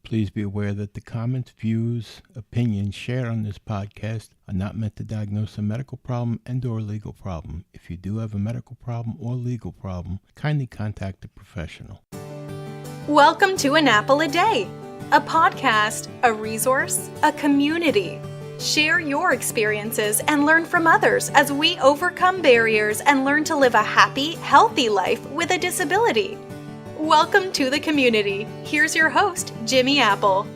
Please be aware that the comments, views, opinions shared on this podcast are not meant to diagnose a medical problem and/or legal problem. If you do have a medical problem or legal problem, kindly contact a professional. Welcome to An Apple a Day, a podcast, a resource, a community. Share your experiences and learn from others as we overcome barriers and learn to live a happy, healthy life with a disability. Welcome to the community. Here's your host, Jimmy Apple.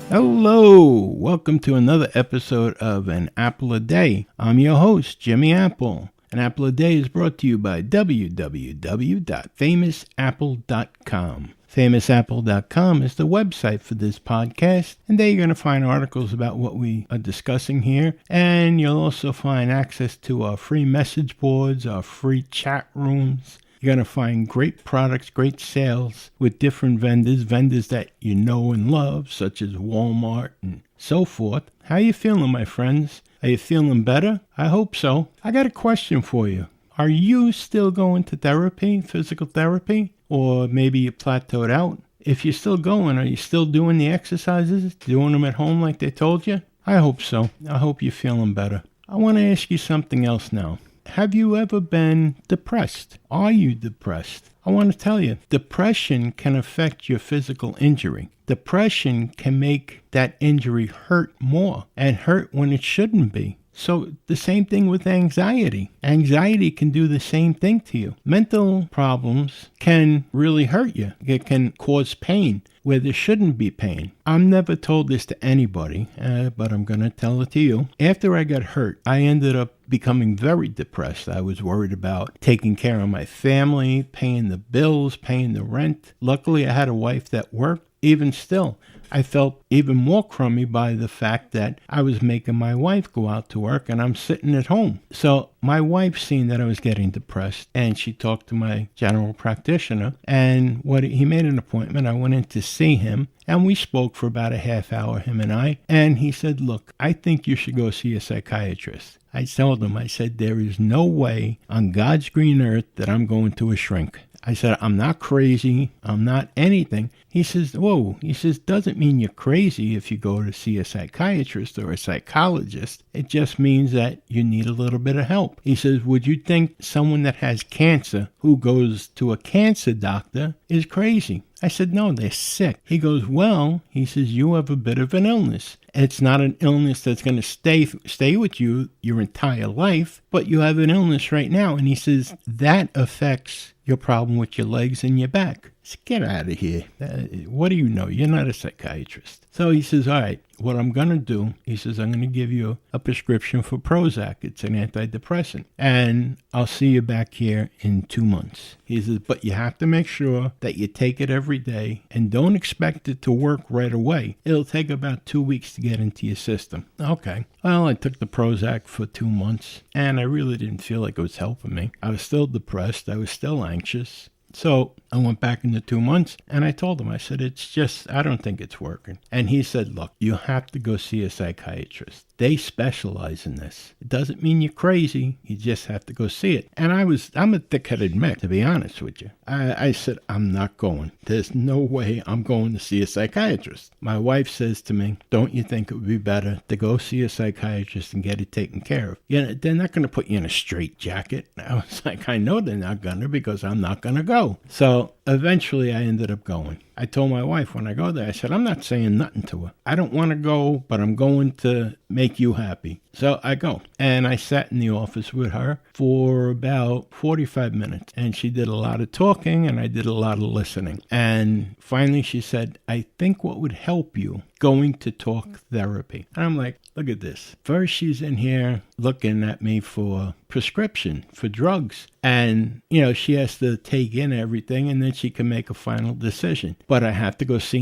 Hello, welcome to another episode of An Apple a Day. I'm your host, Jimmy Apple. An Apple a Day is brought to you by www.famousapple.com. Famousapple.com is the website for this podcast, and there you're going to find articles about what we are discussing here, and you'll also find access to our free message boards, our free chat rooms. You're going to find great products, great sales with different vendors that you know and love, such as Walmart and so forth. How you feeling, my friends? Are you feeling better? I hope so. I got a question for you. Are you still going to therapy, physical therapy? Or maybe you plateaued out? If you're still going, are you still doing the exercises? Doing them at home like they told you? I hope so. I hope you're feeling better. I want to ask you something else now. Have you ever been depressed? Are you depressed? I want to tell you, depression can affect your physical injury. Depression can make that injury hurt more and hurt when it shouldn't be. So the same thing with anxiety. Anxiety can do the same thing to you. Mental problems can really hurt you. It can cause pain where there shouldn't be pain. I'm never told this to anybody, but I'm going to tell it to you. After I got hurt, I ended up becoming very depressed. I was worried about taking care of my family, paying the bills, paying the rent. Luckily, I had a wife that worked. Even still, I felt even more crummy by the fact that I was making my wife go out to work and I'm sitting at home. So my wife seen that I was getting depressed and she talked to my general practitioner, and he made an appointment. I went in to see him and we spoke for about a half hour, him and I, and he said, "Look, I think you should go see a psychiatrist." I told him, I said, "There is no way on God's green earth that I'm going to a shrink." I said, "I'm not crazy. I'm not anything." He says, "Whoa." He says, "Doesn't mean you're crazy if you go to see a psychiatrist or a psychologist. It just means that you need a little bit of help." He says, "Would you think someone that has cancer who goes to a cancer doctor is crazy?" I said, "No, they're sick." He goes, "Well," he says, "you have a bit of an illness. It's not an illness that's going to stay with you your entire life, but you have an illness right now." And he says, "That affects your problem with your legs and your back." I said, "Get out of here. What do you know? You're not a psychiatrist." So he says, "All right, what I'm going to do," he says, "I'm going to give you a prescription for Prozac. It's an antidepressant. And I'll see you back here in 2 months." He says, "But you have to make sure that you take it every day and don't expect it to work right away. It'll take about 2 weeks to get into your system." Okay. Well, I took the Prozac for 2 months and I really didn't feel like it was helping me. I was still depressed. I was still anxious. So I went back in the 2 months and I told him, I said, I don't think it's working. And he said, "Look, you have to go see a psychiatrist. They specialize in this. It doesn't mean you're crazy. You just have to go see it." And I'm a thick-headed Mick, to be honest with you. I said, "I'm not going. There's no way I'm going to see a psychiatrist." My wife says to me, "Don't you think it would be better to go see a psychiatrist and get it taken care of? You know, they're not going to put you in a straitjacket." I was like, "I know they're not going to, because I'm not going to go." So eventually I ended up going. I told my wife when I go there, I said, "I'm not saying nothing to her. I don't want to go, but I'm going to make you happy." So I go. And I sat in the office with her for about 45 minutes. And she did a lot of talking and I did a lot of listening. And finally she said, "I think what would help you going to talk therapy." And I'm like, look at this. First she's in here looking at me for prescription for drugs. And, she has to take in everything and then she can make a final decision. But I have to go see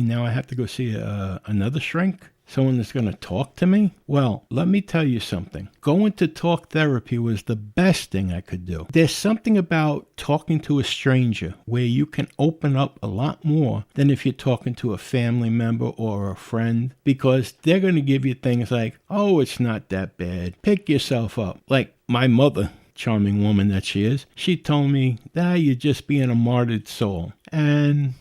another shrink. Someone that's going to talk to me? Well, let me tell you something. Going to talk therapy was the best thing I could do. There's something about talking to a stranger where you can open up a lot more than if you're talking to a family member or a friend, because they're going to give you things like, "Oh, it's not that bad. Pick yourself up." Like my mother charming woman that she is, she told me, you're just being a martyred soul. And,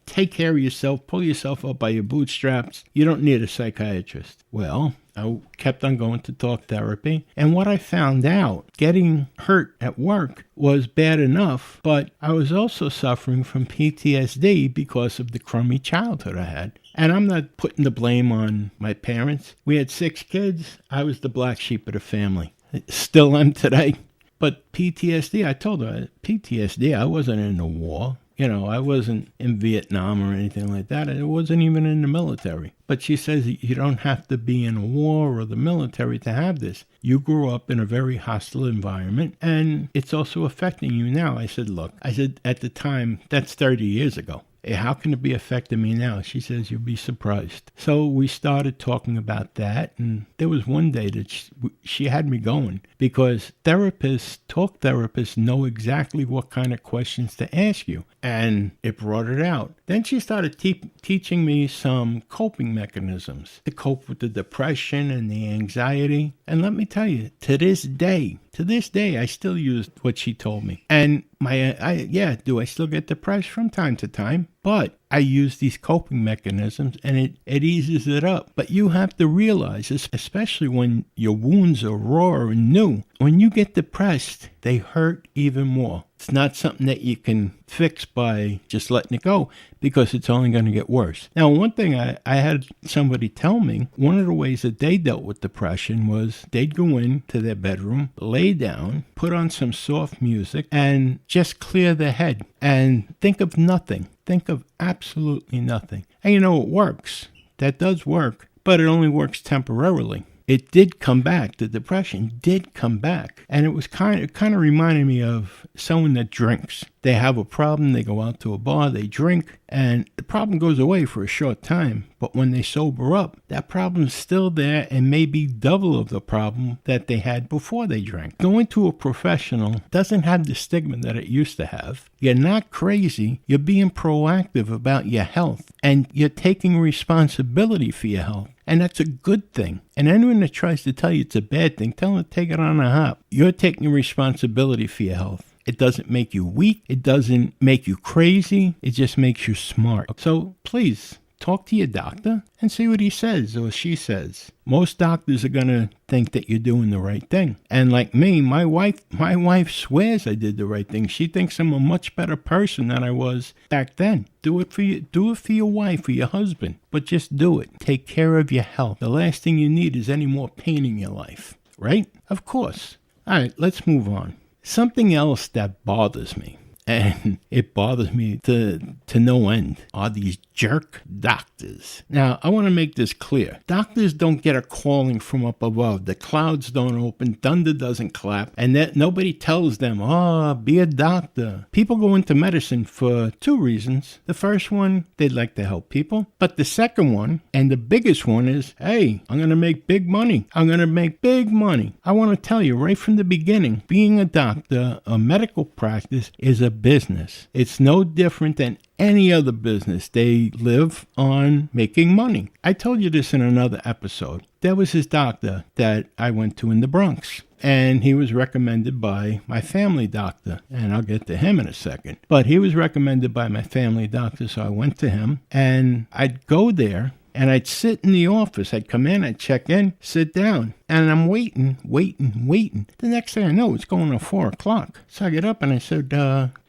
take care of yourself, pull yourself up by your bootstraps. You don't need a psychiatrist. Well, I kept on going to talk therapy. And what I found out, getting hurt at work was bad enough, but I was also suffering from PTSD because of the crummy childhood I had. And I'm not putting the blame on my parents. We had 6 kids. I was the black sheep of the family. Still am today. But PTSD, I told her, PTSD, I wasn't in the war. I wasn't in Vietnam or anything like that. I wasn't even in the military. But she says you don't have to be in a war or the military to have this. You grew up in a very hostile environment, and it's also affecting you now. I said, look, at the time, that's 30 years ago. How can it be affecting me now? She says, you'll be surprised. So we started talking about that, and there was one day that she had me going because talk therapists know exactly what kind of questions to ask you, and it brought it out. Then she started teaching me some coping mechanisms to cope with the depression and the anxiety. And let me tell you, to this day, I still use what she told me. And do I still get depressed from time to time? But I use these coping mechanisms and it eases it up. But you have to realize, especially when your wounds are raw and new, when you get depressed, they hurt even more. It's not something that you can fix by just letting it go because it's only going to get worse. Now, one thing I had somebody tell me, one of the ways that they dealt with depression was they'd go into their bedroom, lay down, put on some soft music, and just clear their head and think of nothing. Think of absolutely nothing. And it works. That does work, but it only works temporarily. It did come back. The depression did come back. And it kind of reminded me of someone that drinks. They have a problem, they go out to a bar, they drink, and the problem goes away for a short time. But when they sober up, that problem's still there and maybe double of the problem that they had before they drank. Going to a professional doesn't have the stigma that it used to have. You're not crazy. You're being proactive about your health, and you're taking responsibility for your health. And that's a good thing. And anyone that tries to tell you it's a bad thing, tell them to take it on the hop. You're taking responsibility for your health. It doesn't make you weak. It doesn't make you crazy. It just makes you smart. So please, talk to your doctor and see what he says or she says. Most doctors are going to think that you're doing the right thing. And like me, my wife swears I did the right thing. She thinks I'm a much better person than I was back then. Do it for you. Do it for your wife or your husband. But just do it. Take care of your health. The last thing you need is any more pain in your life. Right? Of course. All right, let's move on. Something else that bothers me, and it bothers me to no end, are these jerk doctors. Now, I want to make this clear. Doctors don't get a calling from up above. The clouds don't open, thunder doesn't clap, and that nobody tells them, be a doctor. People go into medicine for 2 reasons. The first one, they'd like to help people. But the second one, and the biggest one, is, hey, I'm going to make big money. I'm going to make big money. I want to tell you right from the beginning, being a doctor, a medical practice, is a business. It's no different than any other business. They live on making money. I told you this in another episode. There was this doctor that I went to in the Bronx, and he was recommended by my family doctor, and I'll get to him in a second. But he was recommended by my family doctor, so I went to him, and I'd go there, and I'd sit in the office. I'd come in, I'd check in, sit down, and I'm waiting. The next thing I know, it's going on 4 o'clock. So I get up and I said,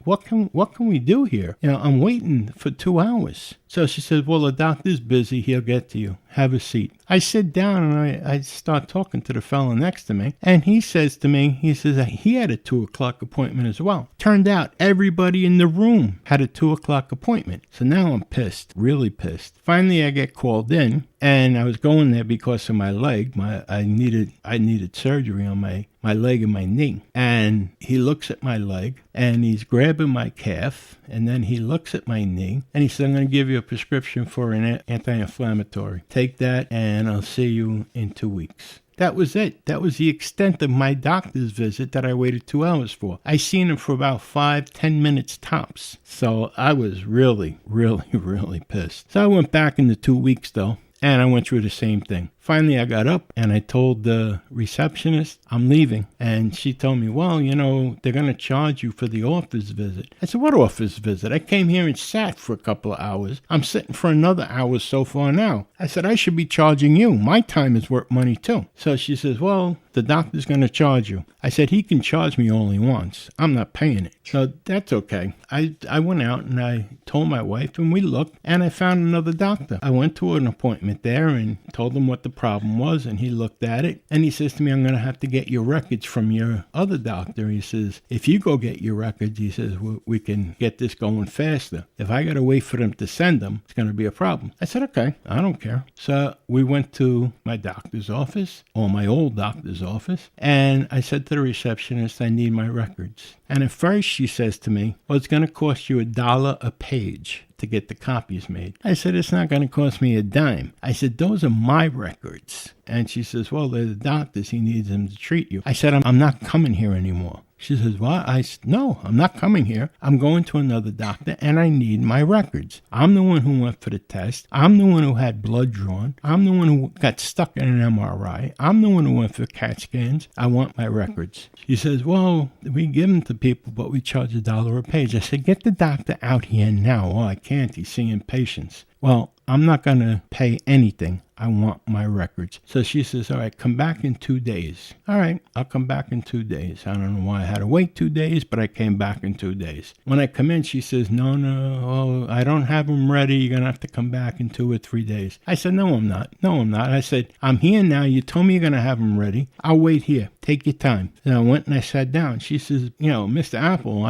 what can we do here? I'm waiting for 2 hours. So she said, well, the doctor's busy. He'll get to you. Have a seat. I sit down and I start talking to the fellow next to me. And he says to me, he had a 2 o'clock appointment as well. Turned out everybody in the room had a 2 o'clock appointment. So now I'm pissed, really pissed. Finally, I get called in. And I was going there because of my leg. I needed surgery on my leg and my knee. And he looks at my leg and he's grabbing my calf. And then he looks at my knee and he said, I'm going to give you a prescription for an anti-inflammatory. Take that and I'll see you in 2 weeks. That was it. That was the extent of my doctor's visit that I waited 2 hours for. I seen him for about 5-10 minutes tops. So I was really, really, really pissed. So I went back in the 2 weeks though. And I went through the same thing. Finally, I got up and I told the receptionist I'm leaving. And she told me, well, they're going to charge you for the office visit. I said, what office visit? I came here and sat for a couple of hours. I'm sitting for another hour so far now. I said, I should be charging you. My time is worth money too. So she says, well, the doctor's going to charge you. I said, he can charge me all he wants. I'm not paying it. So that's okay. I went out and I told my wife and we looked and I found another doctor. I went to an appointment there and told him what the problem was, and he looked at it and he says to me, I'm going to have to get your records from your other doctor. He says, if you go get your records, he says, we can get this going faster. If I got to wait for them to send them, it's going to be a problem. I said, okay, I don't care. So we went to my doctor's office, or my old doctor's office, and I said to the receptionist, I need my records. And at first she says to me, well, it's going to cost you $1 a page to get the copies made. I said, it's not going to cost me a dime. I said, those are my records. And she says, well, they're the doctor's. He needs them to treat you. I said, I'm not coming here anymore. She says, what? I said, no, I'm not coming here. I'm going to another doctor and I need my records. I'm the one who went for the test. I'm the one who had blood drawn. I'm the one who got stuck in an MRI. I'm the one who went for CAT scans. I want my records. She says, well, we give them to people, but we charge $1 a page. I said, get the doctor out here now. Oh, I can't. He's seeing patients. Well, I'm not going to pay anything. I want my records. So she says, all right, come back in 2 days. All right, I'll come back in 2 days. I don't know why I had to wait 2 days, but I came back in 2 days. When I come in, she says, no, I don't have them ready. You're going to have to come back in 2 or 3 days. I said, no, I'm not. I said, I'm here now. You told me you're going to have them ready. I'll wait here. Take your time. And I went and I sat down. She says, Mr. Apple,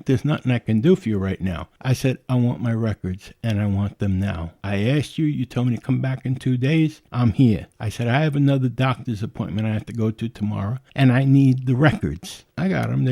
there's nothing I can do for you right now. I said, I want my records and I want them now. I asked you. You told me to come back in 2 days. I'm here. I said, I have another doctor's appointment I have to go to tomorrow, and I need the records. I got them.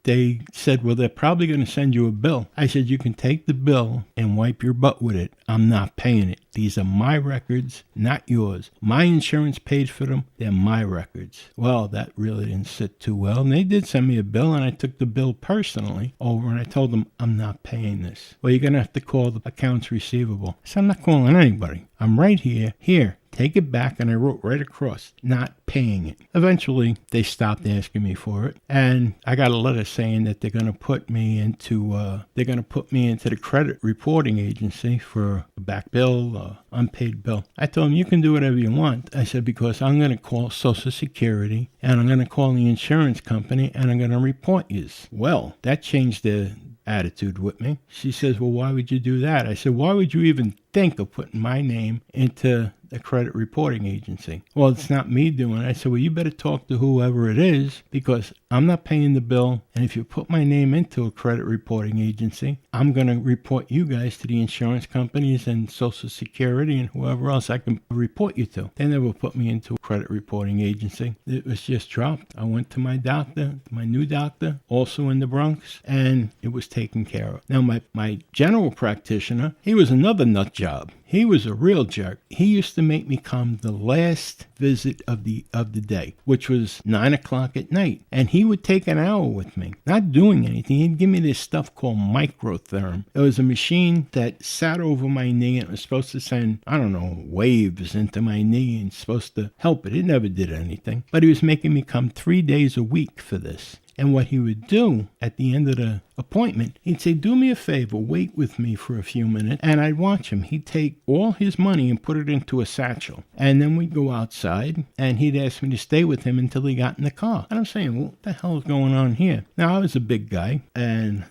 They said, well, they're probably going to send you a bill. I said, you can take the bill and wipe your butt with it. I'm not paying it. These are my records, not yours. My insurance paid for them. They're my records. Well, that really didn't sit too well. And they did send me a bill, and I took the bill personally over, and I told them, I'm not paying this. Well, you're going to have to call the accounts receivable. I said, I'm not calling anybody. I'm right here. Here, take it back. And I wrote right across, not paying it. Eventually, they stopped asking me for it. And I got a letter saying that they're going to put me into the credit reporting agency for a back bill, unpaid bill. I told them, you can do whatever you want. I said, because I'm going to call Social Security and I'm going to call the insurance company and I'm going to report you. Well, that changed their attitude with me. She says, well, why would you do that? I said, why would you even think of putting my name into the credit reporting agency? Well, it's not me doing it. I said, well, you better talk to whoever it is, because I'm not paying the bill. And if you put my name into a credit reporting agency, I'm going to report you guys to the insurance companies and Social Security and whoever else I can report you to. They never put me into a credit reporting agency. It was just dropped. I went to my doctor, my new doctor, also in the Bronx, and it was taken care of. Now, my general practitioner, he was another nut job. He was a real jerk. He used to make me come the last visit of the day, which was 9 o'clock at night. And he would take an hour with me, not doing anything. He'd give me this stuff called microtherm. It was a machine that sat over my knee and it was supposed to send, waves into my knee and supposed to help it. It never did anything. But he was making me come 3 days a week for this. And what he would do at the end of the appointment, he'd say, do me a favor, wait with me for a few minutes. And I'd watch him. He'd take all his money and put it into a satchel. And then we'd go outside and he'd ask me to stay with him until he got in the car. And I'm saying, what the hell is going on here? Now, I was a big guy and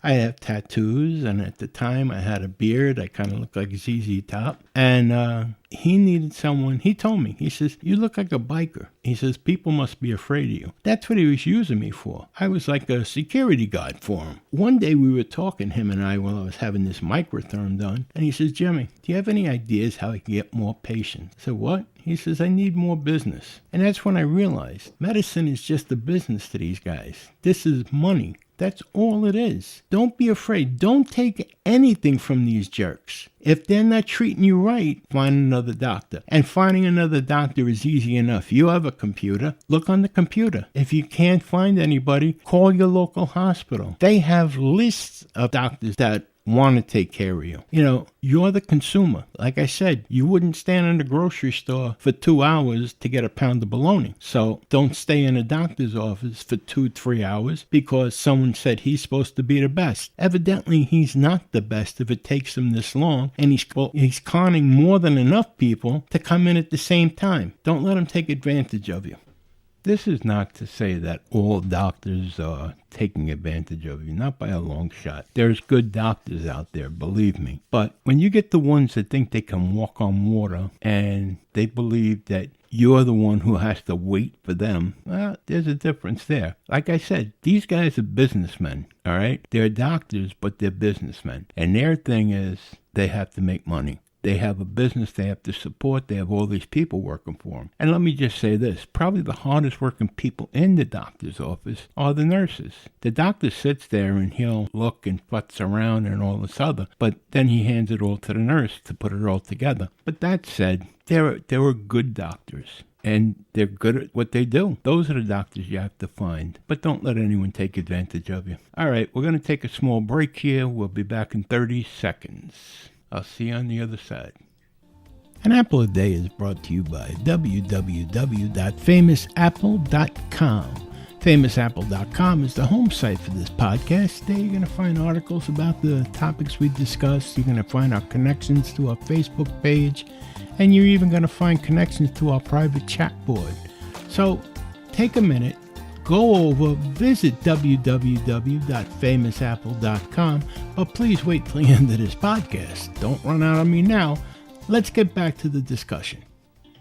I have tattoos. And at the time I had a beard. I kind of looked like ZZ Top. And he needed someone. He told me, he says, you look like a biker. He says, people must be afraid of you. That's what he was using me for. I was like a security guard for him. One day we were talking, him and I, while I was having this microtherm done. And he says, Jimmy, do you have any ideas how I can get more patients? I said, what? He says, I need more business. And that's when I realized medicine is just a business to these guys. This is money. That's all it is. Don't be afraid. Don't take anything from these jerks. If they're not treating you right, find another doctor. And finding another doctor is easy enough. You have a computer. Look on the computer. If you can't find anybody, call your local hospital. They have lists of doctors that want to take care of you. You know, you're the consumer. Like I said, you wouldn't stand in the grocery store for 2 hours to get a pound of bologna. So don't stay in a doctor's office for 2-3 hours because someone said he's supposed to be the best. Evidently, he's not the best if it takes him this long, and he's conning more than enough people to come in at the same time. Don't let him take advantage of you. This is not to say that all doctors are taking advantage of you, not by a long shot. There's good doctors out there, believe me. But when you get the ones that think they can walk on water and they believe that you're the one who has to wait for them, well, there's a difference there. Like I said, these guys are businessmen, all right? They're doctors, but they're businessmen. And their thing is they have to make money. They have a business they have to support. They have all these people working for them. And let me just say this. Probably the hardest working people in the doctor's office are the nurses. The doctor sits there and he'll look and futz around and all this other, but then he hands it all to the nurse to put it all together. But that said, there are good doctors. And they're good at what they do. Those are the doctors you have to find. But don't let anyone take advantage of you. All right, we're going to take a small break here. We'll be back in 30 seconds. I'll see you on the other side. An Apple a Day is brought to you by www.famousapple.com. FamousApple.com is the home site for this podcast. There you're going to find articles about the topics we discussed. You're going to find our connections to our Facebook page. And you're even going to find connections to our private chat board. So take a minute. Go over, visit www.famousapple.com, but please wait till the end of this podcast. Don't run out on me now. Let's get back to the discussion.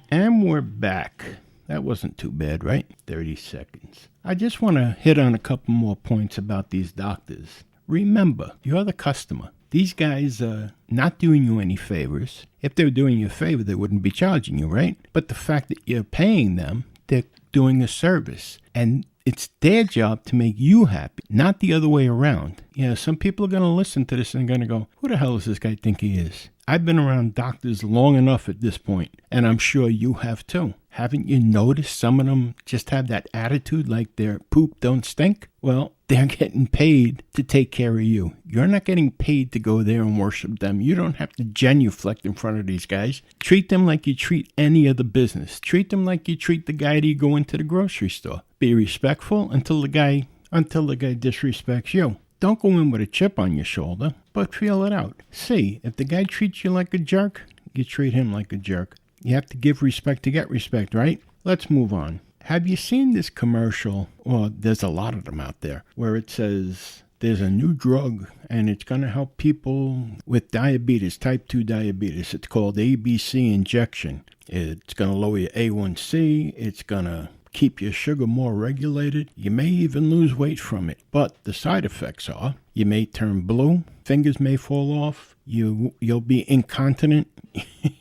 And we're back. That wasn't too bad, right? 30 seconds. I just want to hit on a couple more points about these doctors. Remember, you're the customer. These guys are not doing you any favors. If they were doing you a favor, they wouldn't be charging you, right? But the fact that you're paying them, they're doing a service. And it's their job to make you happy, not the other way around. You know, some people are going to listen to this and going to go, who the hell does this guy think he is? I've been around doctors long enough at this point, and I'm sure you have too. Haven't you noticed some of them just have that attitude like their poop don't stink? Well, they're getting paid to take care of you. You're not getting paid to go there and worship them. You don't have to genuflect in front of these guys. Treat them like you treat any other business. Treat them like you treat the guy that you go into the grocery store. Be respectful until the guy disrespects you. Don't go in with a chip on your shoulder, but feel it out. See, if the guy treats you like a jerk, you treat him like a jerk. You have to give respect to get respect, right? Let's move on. Have you seen this commercial? Well, there's a lot of them out there where it says there's a new drug and it's going to help people with diabetes, type 2 diabetes. It's called ABC injection. It's going to lower your A1C. It's going to keep your sugar more regulated. You may even lose weight from it. But the side effects are you may turn blue, fingers may fall off, you'll be incontinent,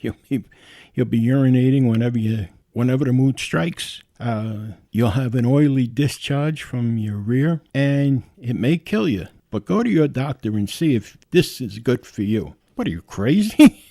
you'll be urinating whenever the mood strikes. You'll have an oily discharge from your rear, and it may kill you. But go to your doctor and see if this is good for you. What are you, crazy?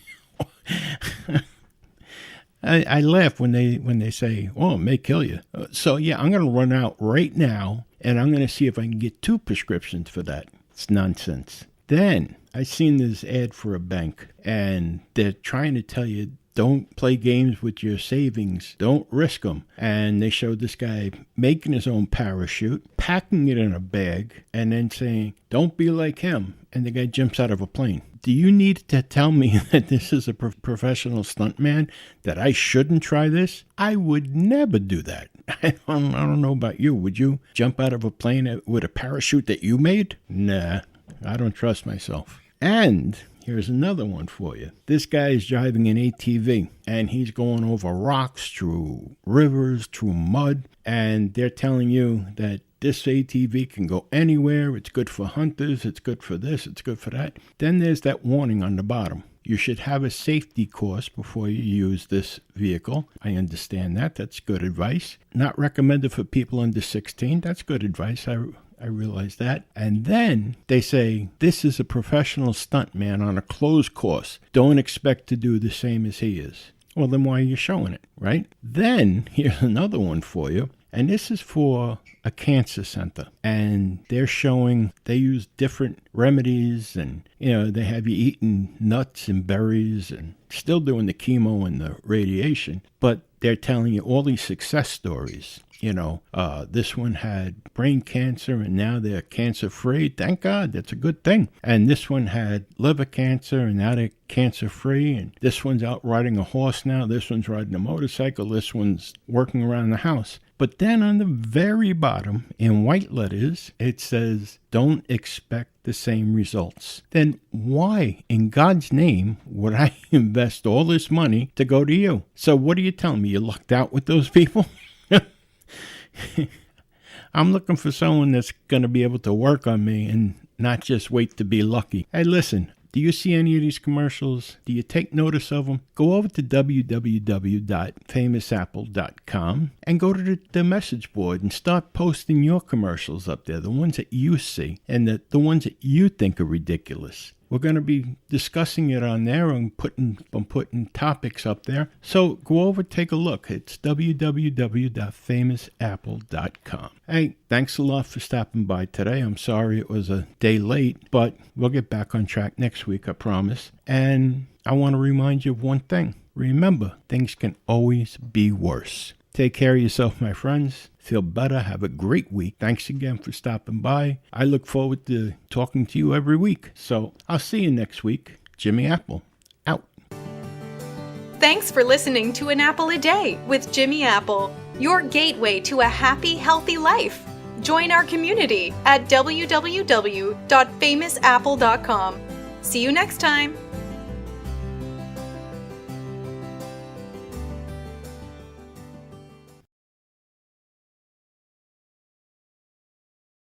I laugh when they say, oh, it may kill you. So, yeah, I'm going to run out right now, and I'm going to see if I can get 2 prescriptions for that. It's nonsense. Then I seen this ad for a bank, and they're trying to tell you, don't play games with your savings. Don't risk them. And they showed this guy making his own parachute, packing it in a bag, and then saying, don't be like him. And the guy jumps out of a plane. Do you need to tell me that this is a professional stuntman, that I shouldn't try this? I would never do that. I don't know about you. Would you jump out of a plane with a parachute that you made? Nah, I don't trust myself. And here's another one for you. This guy is driving an ATV, and he's going over rocks, through rivers, through mud, and they're telling you that this ATV can go anywhere. It's good for hunters. It's good for this. It's good for that. Then there's that warning on the bottom. You should have a safety course before you use this vehicle. I understand that. That's good advice. Not recommended for people under 16. That's good advice. I realize that. And then they say, this is a professional stuntman on a closed course. Don't expect to do the same as he is. Well, then why are you showing it, right? Then, here's another one for you. And this is for a cancer center. And they're showing they use different remedies, and, they have you eating nuts and berries and still doing the chemo and the radiation. But they're telling you all these success stories. This one had brain cancer and now they're cancer free. Thank God, that's a good thing. And this one had liver cancer and now they're cancer free. And this one's out riding a horse now. This one's riding a motorcycle. This one's working around the house. But then on the very bottom, in white letters, it says, don't expect the same results. Then why, in God's name, would I invest all this money to go to you? So what are you telling me? You lucked out with those people? I'm looking for someone that's going to be able to work on me and not just wait to be lucky. Hey, listen, do you see any of these commercials? Do you take notice of them? Go over to www.famousapple.com and go to the message board and start posting your commercials up there, the ones that you see and the ones that you think are ridiculous. We're going to be discussing it on there and I'm putting topics up there. So go over, take a look. It's www.famousapple.com. Hey, thanks a lot for stopping by today. I'm sorry it was a day late, but we'll get back on track next week, I promise. And I want to remind you of one thing. Remember, things can always be worse. Take care of yourself, my friends. Feel better. Have a great week. Thanks again for stopping by. I look forward to talking to you every week. So I'll see you next week. Jimmy Apple, out. Thanks for listening to An Apple a Day with Jimmy Apple, your gateway to a happy, healthy life. Join our community at www.famousapple.com. See you next time.